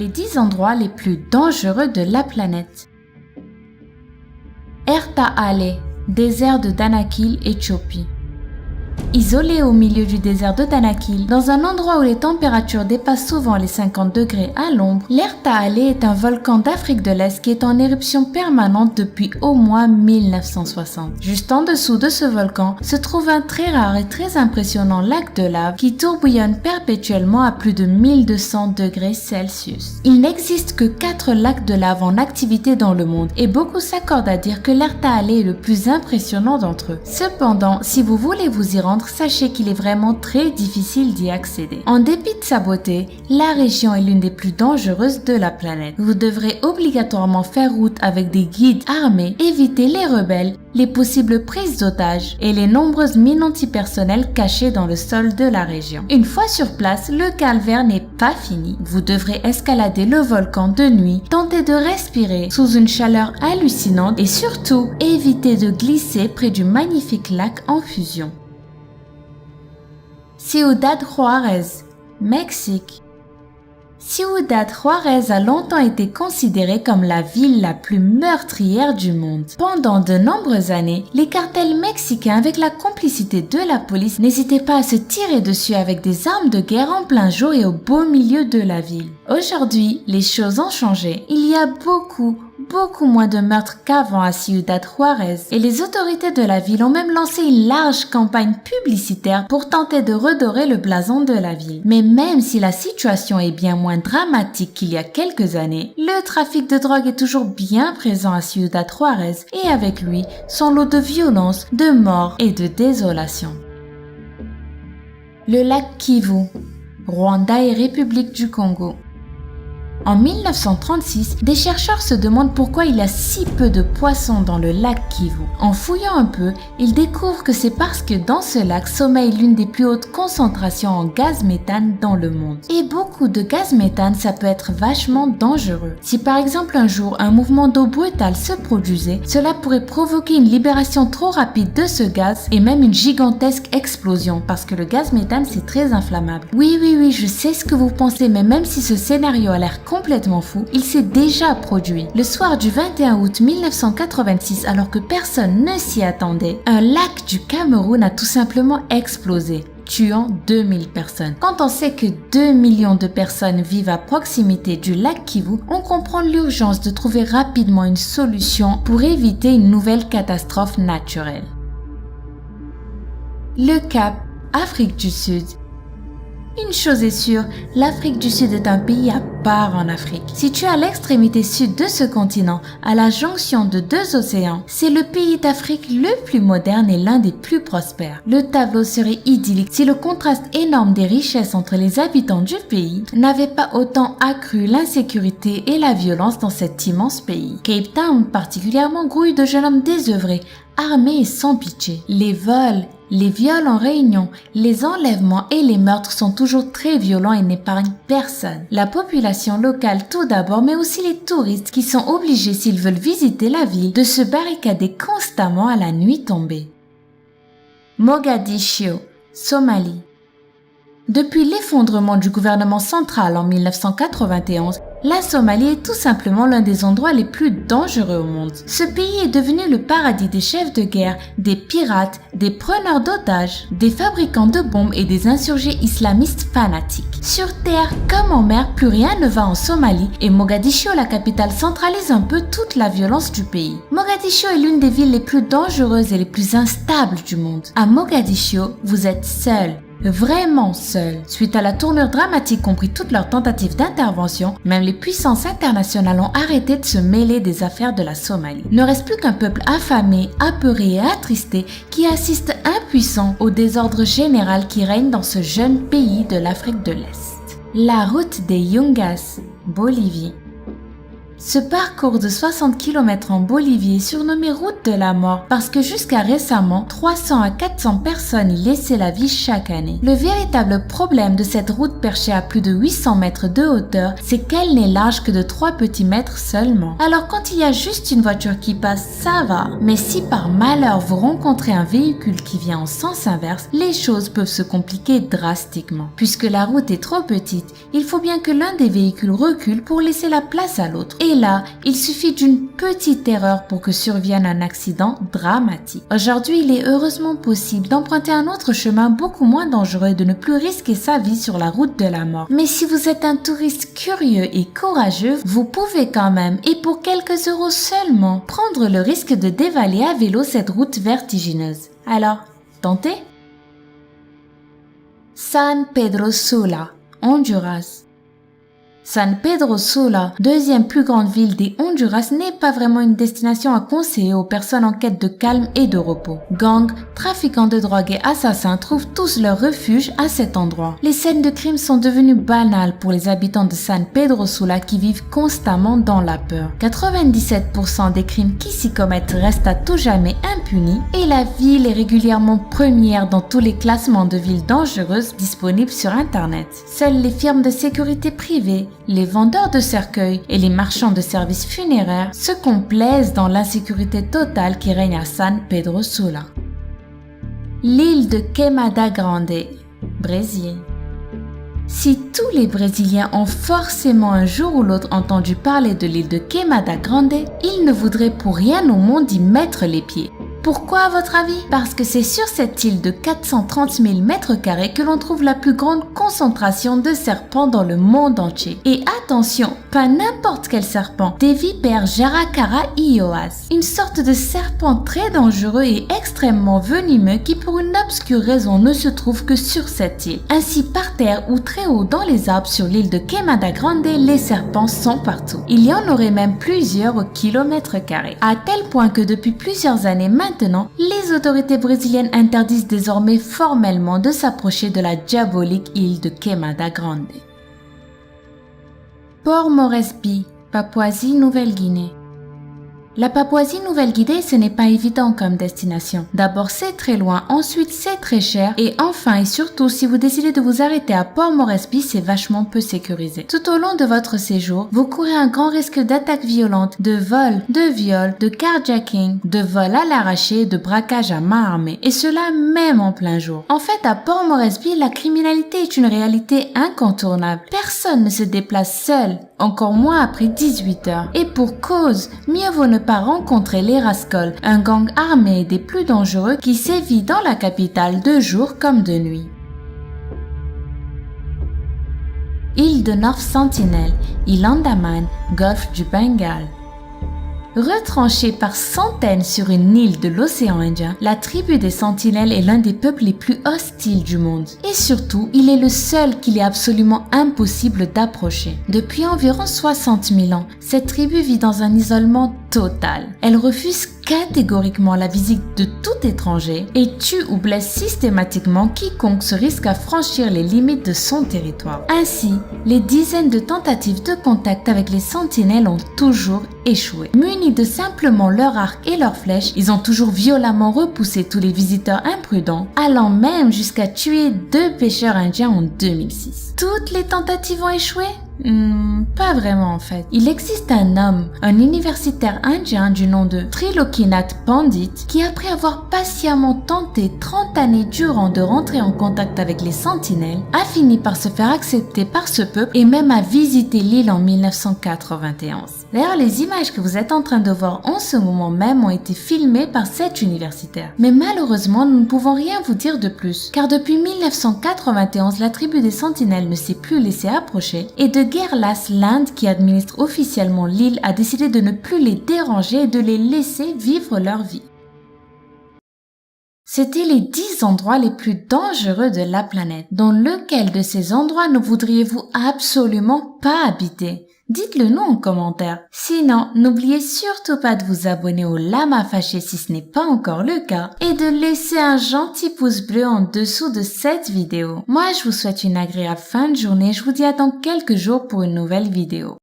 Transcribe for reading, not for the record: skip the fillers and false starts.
les 10 endroits les plus dangereux de la planète. Erta-Ale, désert de Danakil, Éthiopie. Isolé au milieu du désert de Danakil, dans un endroit où les températures dépassent souvent les 50 degrés à l'ombre, l'Erta-Ale est un volcan d'Afrique de l'Est qui est en éruption permanente depuis au moins 1960. Juste en dessous de ce volcan se trouve un très rare et très impressionnant lac de lave qui tourbillonne perpétuellement à plus de 1200 degrés Celsius. Il n'existe que 4 lacs de lave en activité dans le monde et beaucoup s'accordent à dire que l'Erta-Ale est le plus impressionnant d'entre eux. Cependant, si vous voulez vous y rendre, sachez qu'il est vraiment très difficile d'y accéder. En dépit de sa beauté, la région est l'une des plus dangereuses de la planète. Vous devrez obligatoirement faire route avec des guides armés, éviter les rebelles, les possibles prises d'otages et les nombreuses mines antipersonnelles cachées dans le sol de la région. Une fois sur place, le calvaire n'est pas fini. Vous devrez escalader le volcan de nuit, tenter de respirer sous une chaleur hallucinante et surtout éviter de glisser près du magnifique lac en fusion. Ciudad Juárez, Mexique. Ciudad Juárez a longtemps été considérée comme la ville la plus meurtrière du monde. Pendant de nombreuses années, les cartels mexicains, avec la complicité de la police, n'hésitaient pas à se tirer dessus avec des armes de guerre en plein jour et au beau milieu de la ville. Aujourd'hui, les choses ont changé. Il y a beaucoup moins de meurtres qu'avant à Ciudad Juárez et les autorités de la ville ont même lancé une large campagne publicitaire pour tenter de redorer le blason de la ville. Mais même si la situation est bien moins dramatique qu'il y a quelques années, le trafic de drogue est toujours bien présent à Ciudad Juárez et avec lui son lot de violence, de mort et de désolation. Le lac Kivu, Rwanda et République du Congo. En 1936, des chercheurs se demandent pourquoi il y a si peu de poissons dans le lac Kivu. En fouillant un peu, ils découvrent que c'est parce que dans ce lac sommeille l'une des plus hautes concentrations en gaz méthane dans le monde. Et beaucoup de gaz méthane, ça peut être vachement dangereux. Si par exemple un jour un mouvement d'eau brutal se produisait, cela pourrait provoquer une libération trop rapide de ce gaz et même une gigantesque explosion parce que le gaz méthane c'est très inflammable. Oui, je sais ce que vous pensez, mais même si ce scénario a l'air complètement fou, il s'est déjà produit. Le soir du 21 août 1986, alors que personne ne s'y attendait, un lac du Cameroun a tout simplement explosé, tuant 2000 personnes. Quand on sait que 2 millions de personnes vivent à proximité du lac Kivu, on comprend l'urgence de trouver rapidement une solution pour éviter une nouvelle catastrophe naturelle. Le Cap, Afrique du Sud. Une chose est sûre, l'Afrique du Sud est un pays à part en Afrique. Situé à l'extrémité sud de ce continent, à la jonction de 2 océans, c'est le pays d'Afrique le plus moderne et l'un des plus prospères. Le tableau serait idyllique si le contraste énorme des richesses entre les habitants du pays n'avait pas autant accru l'insécurité et la violence dans cet immense pays. Cape Town particulièrement grouille de jeunes hommes désœuvrés, armés et sans pitié. Les vols, les viols en réunion, les enlèvements et les meurtres sont toujours très violents et n'épargnent personne. La population locale tout d'abord, mais aussi les touristes qui sont obligés, s'ils veulent visiter la ville, de se barricader constamment à la nuit tombée. Mogadiscio, Somalie. Depuis l'effondrement du gouvernement central en 1991, la Somalie est tout simplement l'un des endroits les plus dangereux au monde. Ce pays est devenu le paradis des chefs de guerre, des pirates, des preneurs d'otages, des fabricants de bombes et des insurgés islamistes fanatiques. Sur terre comme en mer, plus rien ne va en Somalie et Mogadiscio, la capitale, centralise un peu toute la violence du pays. Mogadiscio est l'une des villes les plus dangereuses et les plus instables du monde. À Mogadiscio, vous êtes seul. Vraiment seul. Suite à la tournure dramatique qu'ont pris toutes leurs tentatives d'intervention, même les puissances internationales ont arrêté de se mêler des affaires de la Somalie. Ne reste plus qu'un peuple affamé, apeuré et attristé qui assiste impuissant au désordre général qui règne dans ce jeune pays de l'Afrique de l'Est. La route des Yungas, Bolivie. Ce parcours de 60 km en Bolivie est surnommé route de la mort parce que jusqu'à récemment, 300 à 400 personnes y laissaient la vie chaque année. Le véritable problème de cette route perchée à plus de 800 mètres de hauteur, c'est qu'elle n'est large que de 3 petits mètres seulement. Alors quand il y a juste une voiture qui passe, ça va. Mais si par malheur vous rencontrez un véhicule qui vient en sens inverse, les choses peuvent se compliquer drastiquement. Puisque la route est trop petite, il faut bien que l'un des véhicules recule pour laisser la place à l'autre. Et là, il suffit d'une petite erreur pour que survienne un accident dramatique. Aujourd'hui, il est heureusement possible d'emprunter un autre chemin beaucoup moins dangereux et de ne plus risquer sa vie sur la route de la mort. Mais si vous êtes un touriste curieux et courageux, vous pouvez quand même, et pour quelques euros seulement, prendre le risque de dévaler à vélo cette route vertigineuse. Alors, tentez? San Pedro Sula, Honduras. San Pedro Sula, deuxième plus grande ville des Honduras, n'est pas vraiment une destination à conseiller aux personnes en quête de calme et de repos. Gangs, trafiquants de drogue et assassins trouvent tous leur refuge à cet endroit. Les scènes de crime sont devenues banales pour les habitants de San Pedro Sula qui vivent constamment dans la peur. 97% des crimes qui s'y commettent restent à tout jamais impunis et la ville est régulièrement première dans tous les classements de villes dangereuses disponibles sur Internet. Seules les firmes de sécurité privées, les vendeurs de cercueils et les marchands de services funéraires se complaisent dans l'insécurité totale qui règne à San Pedro Sula. L'île de Queimada Grande, Brésil. Si tous les Brésiliens ont forcément un jour ou l'autre entendu parler de l'île de Queimada Grande, ils ne voudraient pour rien au monde y mettre les pieds. Pourquoi à votre avis? Parce que c'est sur cette île de 430 000 m² que l'on trouve la plus grande concentration de serpents dans le monde entier. Et attention, pas n'importe quel serpent, des vipères Jaracara ioas, une sorte de serpent très dangereux et extrêmement venimeux qui pour une obscure raison ne se trouve que sur cette île. Ainsi par terre ou très haut dans les arbres sur l'île de Queimada Grande, les serpents sont partout. Il y en aurait même plusieurs au kilomètre carré. À tel point que depuis plusieurs années maintenant, les autorités brésiliennes interdisent désormais formellement de s'approcher de la diabolique île de Queimada Grande. Port Moresby, Papouasie-Nouvelle-Guinée. La Papouasie-Nouvelle-Guinée, ce n'est pas évident comme destination. D'abord, c'est très loin, ensuite c'est très cher, et enfin et surtout, si vous décidez de vous arrêter à Port Moresby, c'est vachement peu sécurisé. Tout au long de votre séjour, vous courez un grand risque d'attaques violentes, de vols, de viols, de carjacking, de vols à l'arraché et de braquage à main armée, et cela même en plein jour. En fait, à Port Moresby, la criminalité est une réalité incontournable. Personne ne se déplace seul, encore moins après 18 heures. Et pour cause, mieux vaut ne pas rencontrer les Rascals, un gang armé des plus dangereux qui sévit dans la capitale de jour comme de nuit. Île de North Sentinel, île Andaman, golfe du Bengale. Retranchée par centaines sur une île de l'océan Indien, la tribu des Sentinelles est l'un des peuples les plus hostiles du monde. Et surtout, il est le seul qu'il est absolument impossible d'approcher. Depuis environ 60 000 ans, cette tribu vit dans un isolement total. Elle refuse catégoriquement la visite de tout étranger et tue ou blesse systématiquement quiconque se risque à franchir les limites de son territoire. Ainsi, les dizaines de tentatives de contact avec les sentinelles ont toujours échoué. Munis de simplement leur arc et leurs flèches, ils ont toujours violemment repoussé tous les visiteurs imprudents, allant même jusqu'à tuer 2 pêcheurs indiens en 2006. Toutes les tentatives ont échoué? Pas vraiment en fait. Il existe un homme, un universitaire indien du nom de Trilokinath Pandit, qui après avoir patiemment tenté 30 années durant de rentrer en contact avec les sentinelles, a fini par se faire accepter par ce peuple et même a visité l'île en 1991. D'ailleurs, les images que vous êtes en train de voir en ce moment même ont été filmées par cet universitaire. Mais malheureusement, nous ne pouvons rien vous dire de plus, car depuis 1991, la tribu des sentinelles ne s'est plus laissée approcher et de guerre lasse, l'Inde, qui administre officiellement l'île, a décidé de ne plus les déranger et de les laisser vivre leur vie. C'était les 10 endroits les plus dangereux de la planète. Dans lequel de ces endroits ne voudriez-vous absolument pas habiter? Dites-le nous en commentaire. Sinon, n'oubliez surtout pas de vous abonner au Lama Fâché si ce n'est pas encore le cas et de laisser un gentil pouce bleu en dessous de cette vidéo. Moi, je vous souhaite une agréable fin de journée. Je vous dis à dans quelques jours pour une nouvelle vidéo.